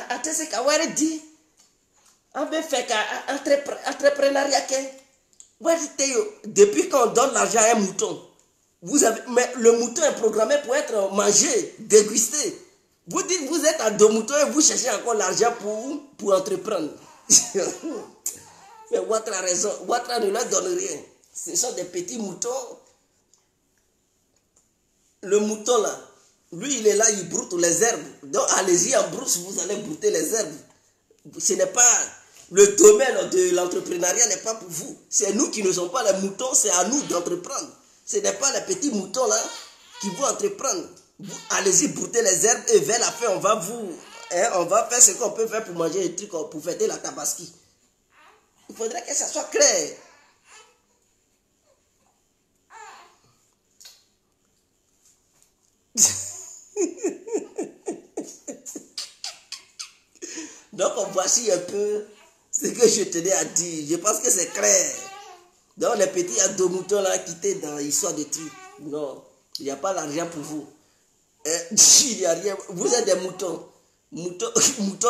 attends, c'est qu'à dit. On veut faire entrepreneuriat. Depuis qu'on donne l'argent à un mouton, mais le mouton est programmé pour être mangé, dégusté. Vous dites, vous êtes en Domouto et vous cherchez encore l'argent pour entreprendre. Mais Ouattara a raison. Ouattara ne leur donne rien. Ce sont des petits moutons. Le mouton là, lui il est là, il broute les herbes. Donc allez-y en brousse, vous allez brouter les herbes. Ce n'est pas le domaine de l'entrepreneuriat, n'est pas pour vous. C'est nous qui ne sommes pas les moutons, c'est à nous d'entreprendre. Ce n'est pas les petits moutons là qui vont entreprendre. Allez-y brouter les herbes et vers la fin on va on va faire ce qu'on peut faire pour manger des trucs, pour fêter la tabaski. Il faudrait que ça soit clair. Donc voici un peu ce que je tenais à dire. Je pense que c'est clair. Donc les petits, il y a 2 moutons là qui étaient dans l'histoire de trucs. Non, il n'y a pas l'argent pour vous. Il n'y a rien. Vous êtes des moutons. Mouton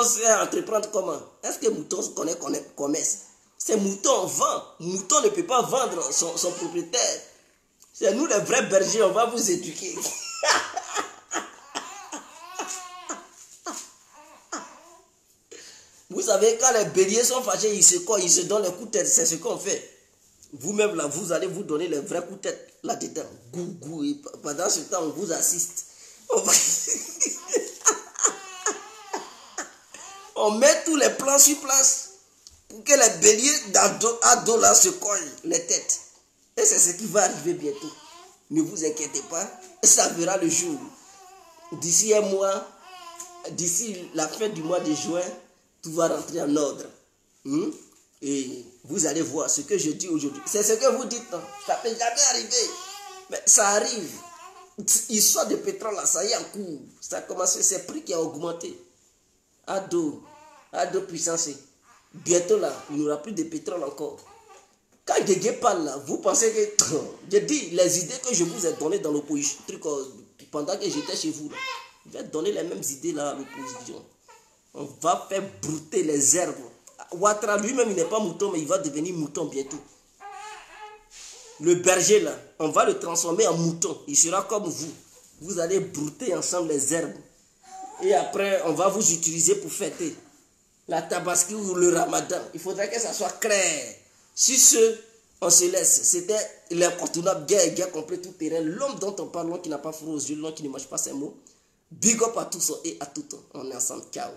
c'est entreprendre comment? Est-ce que mouton connaît commerce? C'est mouton vend. Mouton ne peut pas vendre son propriétaire. C'est nous les vrais bergers, on va vous éduquer. Vous savez, quand les béliers sont fâchés, ils se donnent les coups de tête. C'est ce qu'on fait. Vous-même là, vous allez vous donner les vrais coups de tête là-dedans. Gougou. Et pendant ce temps, on vous assiste. On met tous les plans sur place pour que les béliers d'ado là se cognent les têtes. Et c'est ce qui va arriver bientôt. Ne vous inquiétez pas, ça verra le jour. D'ici un mois, d'ici la fin du mois de juin, tout va rentrer en ordre. Et vous allez voir ce que je dis aujourd'hui. C'est ce que vous dites, non? Ça ne peut jamais arriver. Mais ça arrive. Histoire de pétrole, là, ça y est en cours. Ça a commencé, c'est le prix qui a augmenté. Ado puissance. Bientôt là, il n'y aura plus de pétrole encore. Quand Guégué parle là, vous pensez que... Je dis, les idées que je vous ai données dans l'opposition, pendant que j'étais chez vous, là, je vais donner les mêmes idées là à l'opposition. On va faire brouter les herbes. Ouattara lui-même, il n'est pas mouton, mais il va devenir mouton bientôt. Le berger là, on va le transformer en mouton. Il sera comme vous. Vous allez brouter ensemble les herbes. Et après, on va vous utiliser pour fêter la tabaski ou le ramadan. Il faudrait que ça soit clair. Sur ce, on se laisse. C'était l'incontournable guerre complet tout terrain. L'homme dont on parle, l'homme qui n'a pas froid aux yeux, l'homme qui ne mange pas ses mots. Big up à tous et à tout. On est ensemble. Ciao.